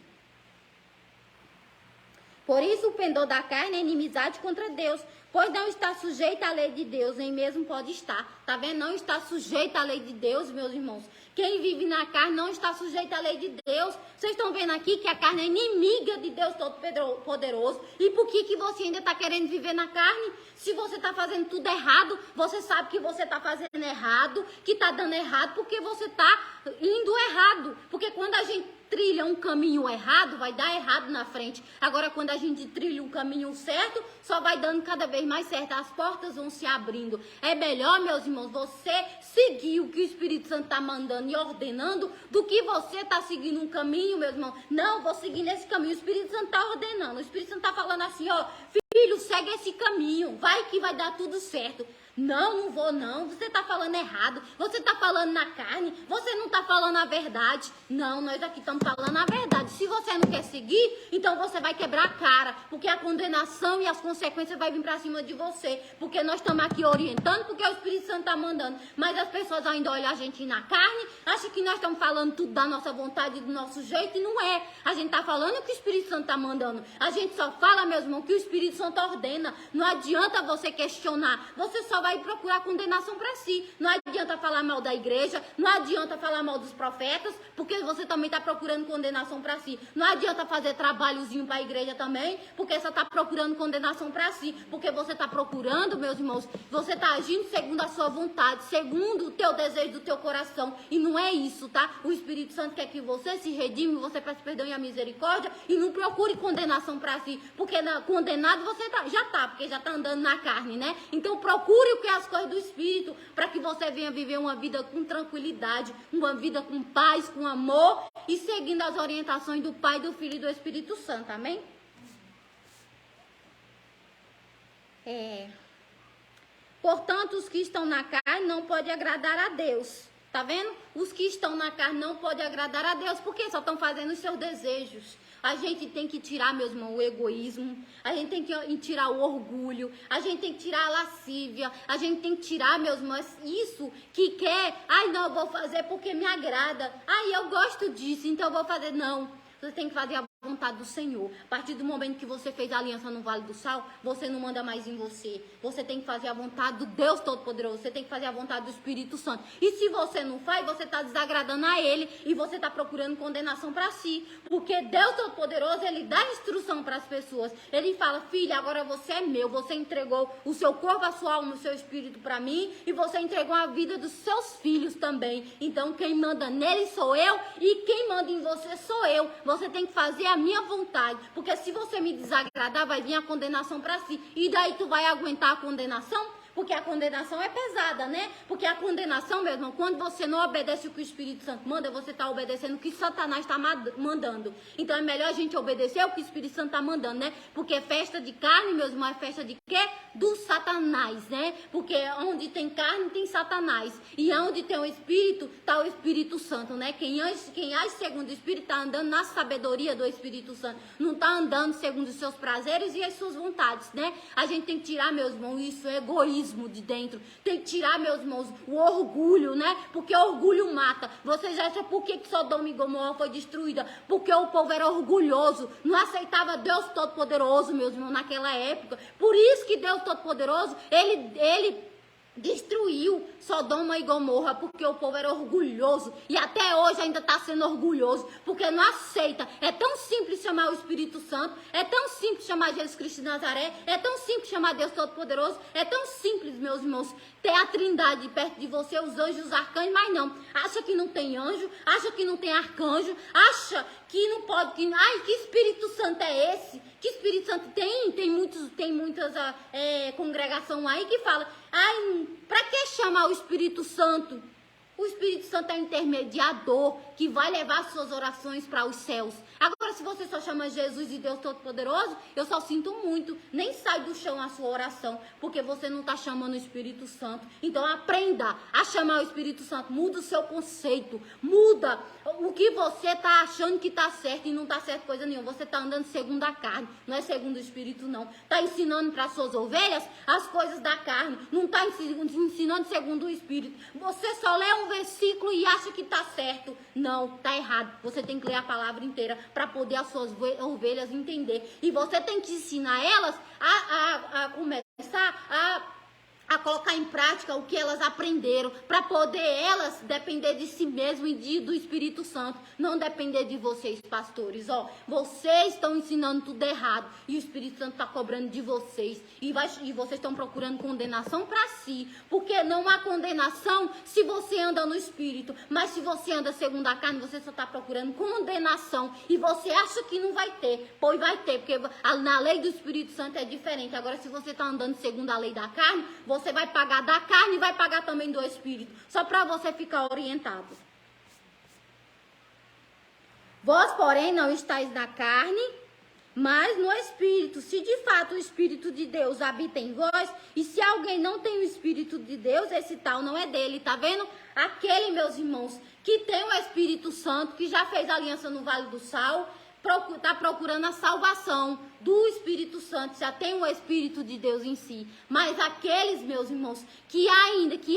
Por isso o pendor da carne é inimizade contra Deus, pois não está sujeita à lei de Deus, nem mesmo pode estar. Tá vendo? Não está sujeita à lei de Deus, meus irmãos. Quem vive na carne não está sujeito à lei de Deus. Vocês estão vendo aqui que a carne é inimiga de Deus Todo-Poderoso. E por que você ainda está querendo viver na carne? Se você está fazendo tudo errado, você sabe que você está fazendo errado, que está dando errado, porque você está indo errado. Porque quando a gente trilha um caminho errado, vai dar errado na frente. Agora, quando a gente trilha um caminho certo, só vai dando cada vez mais certo. As portas vão se abrindo. É melhor, meus irmãos, você seguir o que o Espírito Santo está mandando e ordenando, do que você está seguindo um caminho, meu irmão. Não, vou seguir nesse caminho. O Espírito Santo está ordenando. O Espírito Santo está falando assim, ó, filho, segue esse caminho. Vai que vai dar tudo certo. Não, não vou não, você tá falando errado, você tá falando na carne, você não tá falando a verdade. Não, nós aqui estamos falando a verdade. Se você não quer seguir, então você vai quebrar a cara, porque a condenação e as consequências vai vir pra cima de você, porque nós estamos aqui orientando, porque o Espírito Santo tá mandando, mas as pessoas ainda olham a gente na carne, acham que nós estamos falando tudo da nossa vontade, do nosso jeito, e não é. A gente tá falando o que o Espírito Santo tá mandando. A gente só fala, meu irmão, que o Espírito Santo ordena. Não adianta você questionar, você só vai procurar condenação para si. Não adianta falar mal da igreja, não adianta falar mal dos profetas, porque você também está procurando condenação para si. Não adianta fazer trabalhozinho para a igreja também, porque você está procurando condenação para si. Porque você está procurando, meus irmãos, você está agindo segundo a sua vontade, segundo o teu desejo do teu coração. E não é isso, tá? O Espírito Santo quer que você se redime, você peça perdão e a misericórdia, e não procure condenação para si. Porque condenado você já tá, porque já está andando na carne, né? Então procure o que é as coisas do Espírito, para que você venha viver uma vida com tranquilidade, uma vida com paz, com amor, e seguindo as orientações do Pai, do Filho e do Espírito Santo, amém? Portanto, os que estão na carne não podem agradar a Deus. Tá vendo? Os que estão na carne não podem agradar a Deus, porque só estão fazendo os seus desejos. A gente tem que tirar, meus irmãos, o egoísmo, a gente tem que tirar o orgulho, a gente tem que tirar a lascívia, a gente tem que tirar, meus irmãos, isso que quer, ai não, eu vou fazer porque me agrada, ai eu gosto disso, então eu vou fazer, não. Você tem que fazer a vontade do Senhor. A partir do momento que você fez a aliança no Vale do Sal, você não manda mais em você. Você tem que fazer a vontade do Deus Todo-Poderoso. Você tem que fazer a vontade do Espírito Santo. E se você não faz, você está desagradando a Ele e você está procurando condenação para si. Porque Deus Todo-Poderoso, Ele dá instrução para as pessoas. Ele fala, filha, agora você é meu. Você entregou o seu corpo, a sua alma, o seu espírito para mim. E você entregou a vida dos seus filhos também. Então quem manda nele sou eu e quem manda em você sou eu. Você tem que fazer a minha vontade, porque se você me desagradar, vai vir a condenação para si. E daí tu vai aguentar a condenação? Porque a condenação é pesada, né? Porque a condenação, meu irmão, quando você não obedece o que o Espírito Santo manda, você está obedecendo o que Satanás está mandando. Então é melhor a gente obedecer o que o Espírito Santo está mandando, né? Porque festa de carne, meus irmãos, é festa de quê? Do Satanás, né? Porque onde tem carne, tem Satanás. E onde tem o Espírito, está o Espírito Santo, né? Quem age segundo o Espírito está andando na sabedoria do Espírito Santo. Não está andando segundo os seus prazeres e as suas vontades, né? A gente tem que tirar, meus irmãos, isso é egoísmo de dentro, tem que tirar, meus irmãos, o orgulho, né? Porque orgulho mata. Vocês acham por que Sodoma e Gomorra foi destruída? Porque o povo era orgulhoso, não aceitava Deus Todo-Poderoso, meus irmãos, naquela época. Por isso que Deus Todo-Poderoso, ele destruiu Sodoma e Gomorra, porque o povo era orgulhoso, e até hoje ainda está sendo orgulhoso, porque não aceita. É tão simples chamar o Espírito Santo, é tão simples chamar Jesus Cristo de Nazaré, é tão simples chamar Deus Todo-Poderoso, é tão simples, meus irmãos, ter a Trindade perto de você, os anjos, os arcanjos, mas não. Acha que não tem anjo, acha que não tem arcanjo, acha que não pode, ai, que Espírito Santo é esse? Que Espírito Santo tem muitas congregação aí que fala, ai, pra que chamar o Espírito Santo? O Espírito Santo é intermediador que vai levar suas orações para os céus. Agora, Agora, se você só chama Jesus e Deus Todo-Poderoso, eu só sinto muito. Nem sai do chão a sua oração, porque você não está chamando o Espírito Santo. Então, aprenda a chamar o Espírito Santo. Muda o seu conceito. Muda o que você está achando que está certo e não está certo coisa nenhuma. Você está andando segundo a carne, não é segundo o Espírito, não. Está ensinando para suas ovelhas as coisas da carne. Não está ensinando segundo o Espírito. Você só lê um versículo e acha que está certo. Não, está errado. Você tem que ler a palavra inteira para poder as suas ovelhas entender. E você tem que ensinar elas a começar a colocar em prática o que elas aprenderam, para poder elas depender de si mesmo e do Espírito Santo, não depender de vocês, pastores. Ó, vocês estão ensinando tudo errado e o Espírito Santo está cobrando de vocês e vocês estão procurando condenação para si, porque não há condenação se você anda no Espírito, mas se você anda segundo a carne, você só está procurando condenação e você acha que não vai ter, pois vai ter, porque na lei do Espírito Santo é diferente. Agora, se você está andando segundo a lei da carne, você vai pagar da carne e vai pagar também do Espírito. Só para você ficar orientado. Vós, porém, não estáis na carne, mas no Espírito. Se de fato o Espírito de Deus habita em vós, e se alguém não tem o Espírito de Deus, esse tal não é dele. Tá vendo? Aquele, meus irmãos, que tem o Espírito Santo, que já fez aliança no Vale do Sal, está procurando a salvação do Espírito Santo, já tem o Espírito de Deus em si. Mas aqueles, meus irmãos, que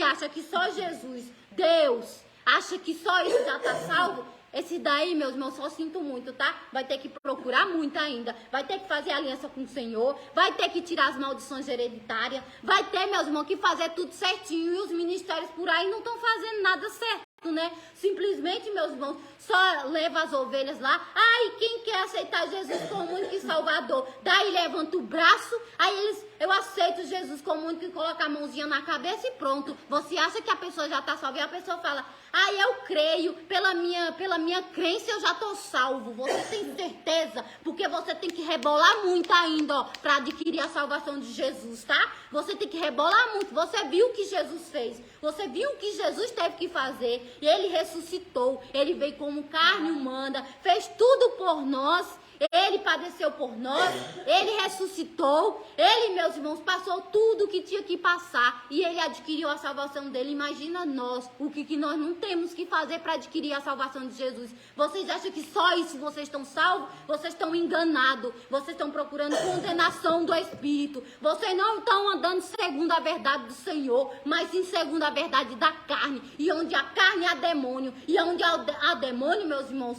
acham que só Jesus, Deus, acha que só isso já está salvo, esse daí, meus irmãos, só sinto muito, tá? Vai ter que procurar muito ainda, vai ter que fazer aliança com o Senhor, vai ter que tirar as maldições hereditárias, vai ter, meus irmãos, que fazer tudo certinho, e os ministérios por aí não estão fazendo nada certo, né? Simplesmente, meus irmãos, só leva as ovelhas lá. Ai, quem quer aceitar Jesus como único e Salvador? Daí levanta o braço, aí eu aceito Jesus como único e coloca a mãozinha na cabeça e pronto. Você acha que a pessoa já está salva e a pessoa fala: ai, eu creio, pela minha crença eu já estou salvo. Você tem certeza? Porque você tem que rebolar muito ainda, ó, para adquirir a salvação de Jesus, tá? Você tem que rebolar muito. Você viu o que Jesus fez, você viu o que Jesus teve que fazer. Ele ressuscitou, ele veio como carne humana, fez tudo por nós. Ele padeceu por nós, ele ressuscitou, ele, meus irmãos, passou tudo o que tinha que passar e ele adquiriu a salvação dele. Imagina nós, o que nós não temos que fazer para adquirir a salvação de Jesus. Vocês acham que só isso vocês estão salvos? Vocês estão enganados, vocês estão procurando condenação do Espírito. Vocês não estão andando segundo a verdade do Senhor, mas sim segundo a verdade da carne. E onde a carne há demônio, e onde há demônio, meus irmãos,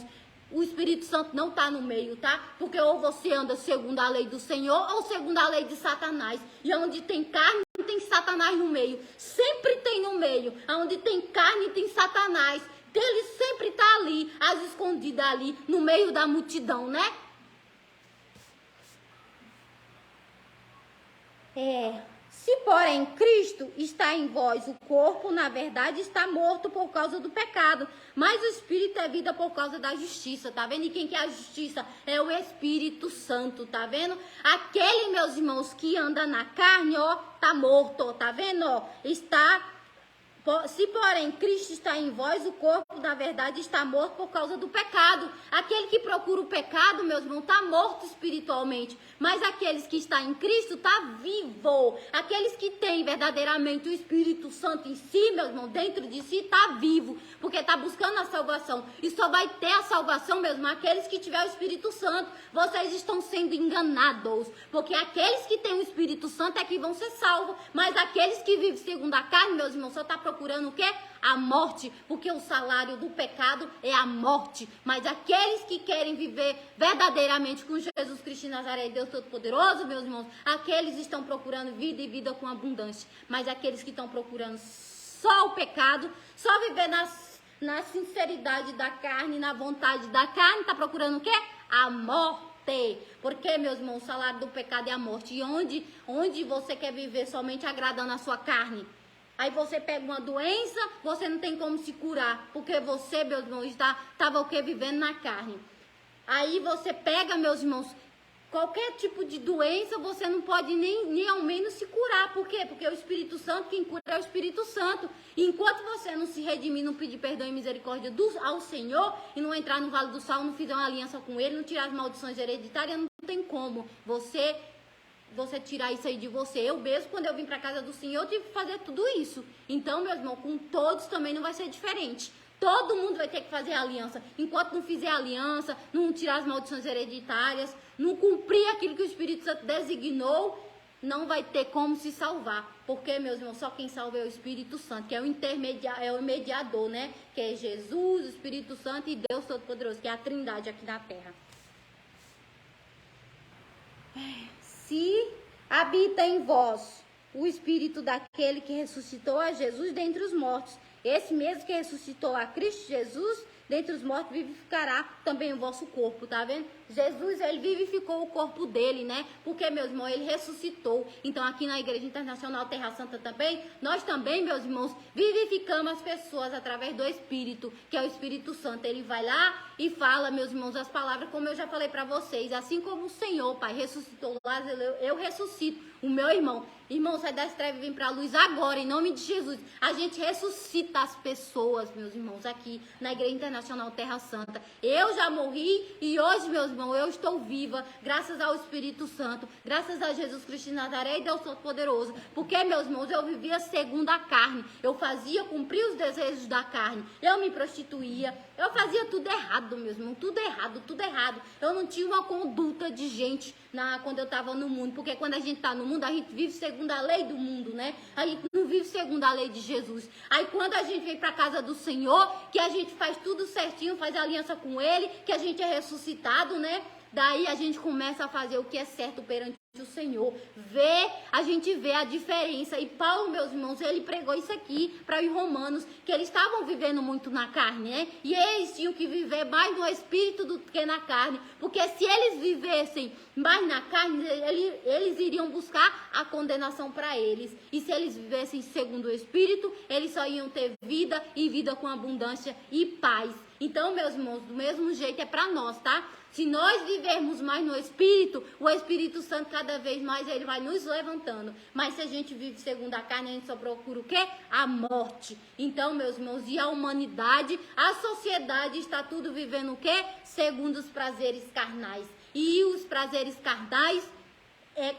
o Espírito Santo não está no meio, tá? Porque ou você anda segundo a lei do Senhor ou segundo a lei de Satanás. E onde tem carne, tem Satanás no meio. Sempre tem no meio. Onde tem carne, tem Satanás. Ele sempre está ali, às escondidas ali, no meio da multidão, né? Se, porém, Cristo está em vós, o corpo, na verdade, está morto por causa do pecado, mas o Espírito é vida por causa da justiça, tá vendo? E quem que é a justiça? É o Espírito Santo, tá vendo? Aquele, meus irmãos, que anda na carne, ó, tá morto, tá vendo? Ó, se, porém, Cristo está em vós, o corpo, na verdade, está morto por causa do pecado. Aquele que procura o pecado, meus irmãos, está morto espiritualmente. Mas aqueles que estão em Cristo, está vivo. Aqueles que têm verdadeiramente o Espírito Santo em si, meus irmãos, dentro de si, está vivo. Porque está buscando a salvação. E só vai ter a salvação, mesmo, aqueles que tiver o Espírito Santo. Vocês estão sendo enganados. Porque aqueles que têm o Espírito Santo é que vão ser salvos. Mas aqueles que vivem segundo a carne, meus irmãos, só está procurando o quê? A morte, porque o salário do pecado é a morte. Mas aqueles que querem viver verdadeiramente com Jesus Cristo de Nazaré, Deus Todo-Poderoso, meus irmãos, aqueles estão procurando vida e vida com abundância. Mas aqueles que estão procurando só o pecado, só viver na sinceridade da carne, na vontade da carne, está procurando o quê? A morte. Porque, meus irmãos, o salário do pecado é a morte. E onde você quer viver somente agradando a sua carne? Aí você pega uma doença, você não tem como se curar, porque você, meus irmãos, estava o que? Vivendo na carne. Aí você pega, meus irmãos, Qualquer tipo de doença você não pode nem ao menos se curar. Por quê? Porque o Espírito Santo, quem cura é o Espírito Santo. E enquanto você não se redimir, não pedir perdão e misericórdia ao Senhor, e não entrar no Vale do Sal, não fizer uma aliança com Ele, não tirar as maldições hereditárias, não tem como você tirar isso aí de você. Eu mesmo, quando eu vim para casa do Senhor, eu tive que fazer tudo isso. Então, meu irmão, com todos também não vai ser diferente. Todo mundo vai ter que fazer aliança. Enquanto não fizer aliança, não tirar as maldições hereditárias, não cumprir aquilo que o Espírito Santo designou, não vai ter como se salvar. Porque, meus irmãos, só quem salva é o Espírito Santo, que é o mediador, né? Que é Jesus, o Espírito Santo e Deus Todo-Poderoso, que é a Trindade aqui na Terra. Se habita em vós o Espírito daquele que ressuscitou a Jesus dentre os mortos, esse mesmo que ressuscitou a Cristo Jesus dentre os mortos vivificará também o vosso corpo, tá vendo? Jesus, ele vivificou o corpo dele, né? Porque, meus irmãos, ele ressuscitou. Então, aqui na Igreja Internacional Terra Santa também, nós também, meus irmãos, vivificamos as pessoas através do Espírito, que é o Espírito Santo. Ele vai lá e fala, meus irmãos, as palavras, como eu já falei para vocês. Assim como o Senhor, Pai, ressuscitou Lázaro, eu ressuscito o meu irmão. Irmão, sai das trevas e vem para a luz agora, em nome de Jesus. A gente ressuscita as pessoas, meus irmãos, aqui na Igreja Internacional Terra Santa. Eu já morri e hoje, meus irmãos, eu estou viva, graças ao Espírito Santo, graças a Jesus Cristo de Nazaré e Deus Todo-Poderoso. Porque, meus irmãos, eu vivia segundo a carne. Eu fazia cumprir os desejos da carne. Eu me prostituía. Eu fazia tudo errado, meus irmãos. Tudo errado, tudo errado. Eu não tinha uma conduta de gente quando eu estava no mundo. Porque quando a gente está no mundo, a gente vive segundo a lei do mundo, né? A gente não vive segundo a lei de Jesus. Aí quando a gente vem para a casa do Senhor, que a gente faz tudo certinho, faz aliança com Ele, que a gente é ressuscitado, né? Daí a gente começa a fazer o que é certo perante o Senhor. A gente vê a diferença. E Paulo, meus irmãos, ele pregou isso aqui para os romanos, que eles estavam vivendo muito na carne, né? E eles tinham que viver mais no Espírito do que na carne. Porque se eles vivessem mais na carne, eles iriam buscar a condenação para eles. E se eles vivessem segundo o Espírito, eles só iam ter vida e vida com abundância e paz. Então, meus irmãos, do mesmo jeito é para nós, tá? Se nós vivermos mais no Espírito, o Espírito Santo cada vez mais ele vai nos levantando. Mas se a gente vive segundo a carne, a gente só procura o quê? A morte. Então, meus irmãos, e a humanidade, a sociedade está tudo vivendo o quê? Segundo os prazeres carnais. E os prazeres carnais é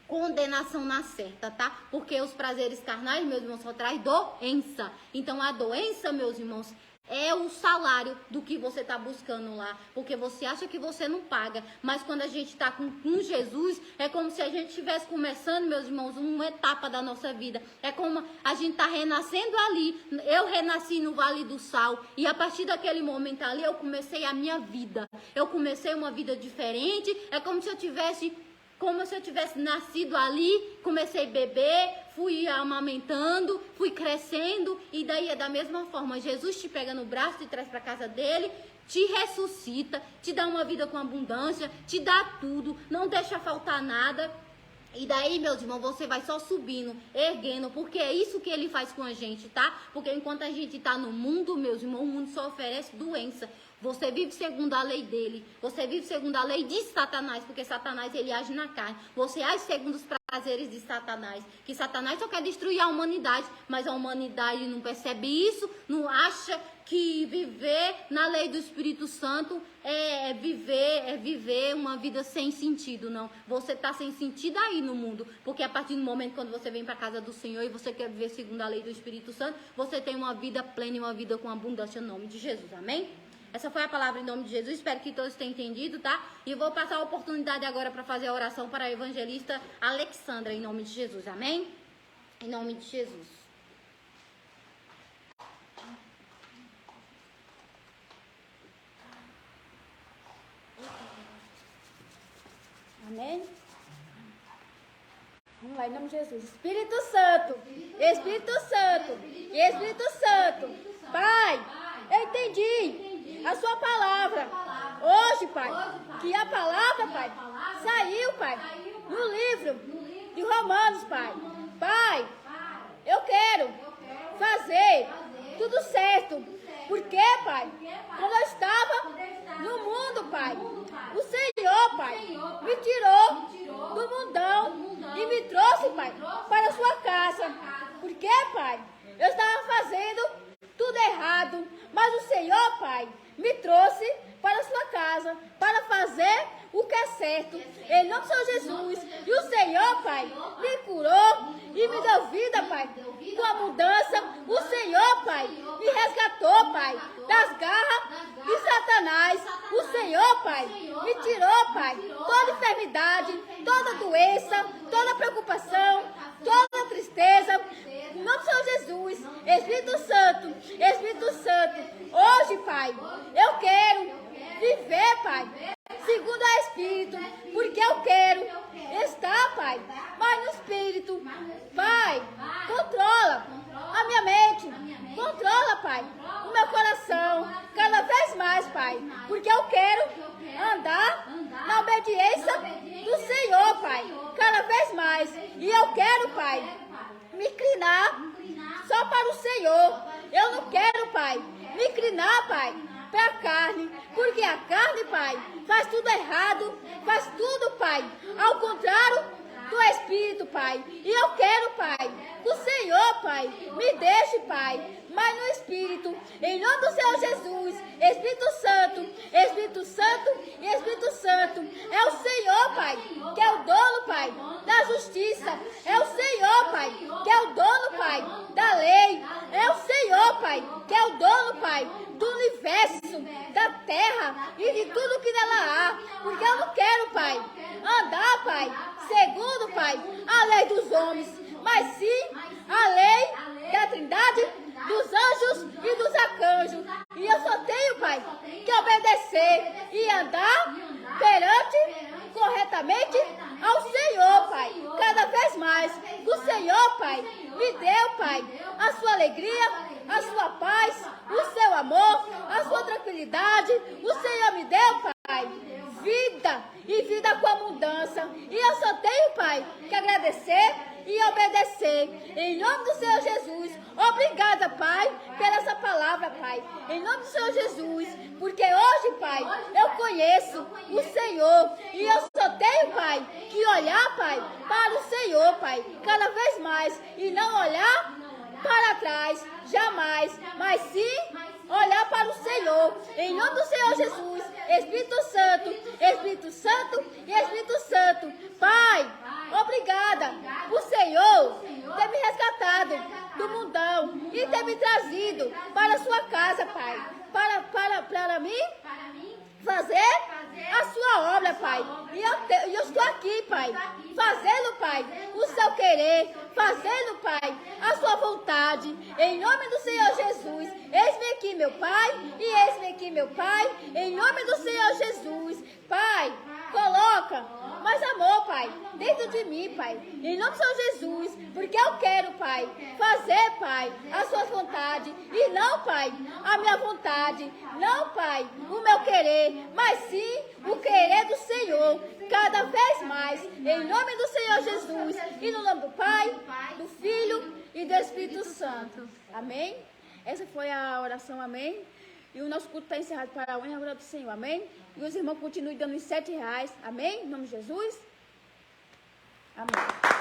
condenação na certa, tá? Porque os prazeres carnais, meus irmãos, só traz doença. Então, a doença, meus irmãos, é o salário do que você está buscando lá. Porque você acha que você não paga. Mas quando a gente está com Jesus, é como se a gente estivesse começando, meus irmãos, uma etapa da nossa vida. É como a gente está renascendo ali. Eu renasci no Vale do Sal. E a partir daquele momento ali, eu comecei a minha vida. Eu comecei uma vida diferente. É como se eu tivesse nascido ali, comecei a beber, fui amamentando, fui crescendo, e daí é da mesma forma, Jesus te pega no braço, te traz para casa dele, te ressuscita, te dá uma vida com abundância, te dá tudo, não deixa faltar nada. E daí, meus irmãos, você vai só subindo, erguendo, porque é isso que ele faz com a gente, tá? Porque enquanto a gente tá no mundo, meus irmãos, o mundo só oferece doença. Você vive segundo a lei dele. Você vive segundo a lei de Satanás, porque Satanás ele age na carne. Você age segundo os prazeres de Satanás. Que Satanás só quer destruir a humanidade, mas a humanidade não percebe isso, não acha que viver na lei do Espírito Santo é viver uma vida sem sentido, não. Você tá sem sentido aí no mundo, porque a partir do momento quando você vem para a casa do Senhor e você quer viver segundo a lei do Espírito Santo, você tem uma vida plena e uma vida com abundância no nome de Jesus, amém? Essa foi a palavra em nome de Jesus, espero que todos tenham entendido, tá? E vou passar a oportunidade agora para fazer a oração para a evangelista Alexandra, em nome de Jesus, amém? Em nome de Jesus. Amém? Vamos lá, em nome de Jesus. Espírito Santo, Espírito Santo, Espírito Santo, Pai, eu entendi a sua palavra. Hoje, Pai, que a palavra, Pai, saiu, Pai, no livro de Romanos, Pai. Pai, eu quero fazer tudo certo Por quê, Pai? Quando eu estava no mundo, Pai, o Senhor, Pai, me tirou do mundão e me trouxe, Pai, para a sua casa. Por quê, Pai? Eu estava fazendo tudo errado, mas o Senhor, Pai, me trouxe para a sua casa, para fazer o que é certo, em nome do Senhor Jesus. E o Senhor, Pai, me curou e me deu vida, Pai, com a mudança. O Senhor, Pai, me resgatou, Pai, das garras de Satanás. O Senhor, Pai, me tirou, Pai, toda enfermidade, toda doença, toda preocupação, toda tristeza. Em nome do Senhor Jesus, Espírito Santo, hoje, Pai, eu quero viver, Pai, segundo a Espírito, porque eu quero estar, Pai, mas no Espírito. Pai, controla a minha mente, controla, Pai, o meu coração, cada vez mais, Pai, porque eu quero andar na obediência do Senhor, Pai, cada vez mais. E eu quero, Pai, me inclinar só para o Senhor. Eu não quero, Pai, me inclinar, Pai, para a carne, porque a carne, Pai, faz tudo errado, faz tudo, Pai, ao contrário do Espírito, Pai. E eu quero, Pai, que o Senhor, Pai, me deixe, Pai, mas no Espírito, em nome do Senhor Jesus. Espírito Santo, Espírito Santo e Espírito Santo, é o Senhor, Pai, que é o dono, Pai, da justiça. É o Senhor, Pai, que é o dono, Pai, da lei. É o Senhor, Pai, que é o dono, Pai, do universo, da terra e de tudo que nela há. Porque eu não quero, Pai, andar, Pai, segundo, Pai, a lei dos homens, mas sim a lei da Trindade, dos anjos e dos arcanjos. E eu só tenho, Pai, que obedecer e andar corretamente ao Senhor, Pai, cada vez mais. O Senhor, Pai, me deu, Pai, a sua alegria, a sua paz, o seu amor, a sua tranquilidade. O Senhor me deu, Pai, vida e vida com abundância. E eu só tenho, Pai, que agradecer e obedecer. Em nome do Senhor Jesus. Obrigada, Pai, pela essa palavra, Pai. Em nome do Senhor Jesus. Porque hoje, Pai, eu conheço o Senhor. E eu só tenho, Pai, que olhar, Pai, para o Senhor, Pai, cada vez mais. E não olhar para trás, jamais. Mas sim olhar para o Senhor. Em nome do Senhor Jesus. Espírito Santo, Espírito Santo e Espírito Santo. Pai, obrigada por Senhor ter me resgatado do mundão e ter me trazido para a sua casa, Pai, para mim fazer a sua obra, Pai. E eu estou aqui, Pai, fazendo, Pai, o seu querer, fazendo, Pai, a sua vontade. Em nome do Senhor Jesus. Eis-me aqui, meu Pai, e eis-me aqui, meu Pai, em nome do Senhor Jesus. Pai, coloca mais amor, Pai, dentro de mim, Pai, em nome do Senhor Jesus, porque eu quero, Pai, fazer, Pai, as suas vontades, e não, Pai, a minha vontade, não, Pai, o meu querer, mas sim o querer do Senhor, cada vez mais, em nome do Senhor Jesus, e no nome do Pai, do Filho e do Espírito Santo. Amém? Essa foi a oração, amém? E o nosso culto está encerrado para a honra e a glória do Senhor, amém? E os irmãos continuem dando os R$7, amém? Em nome de Jesus, amém.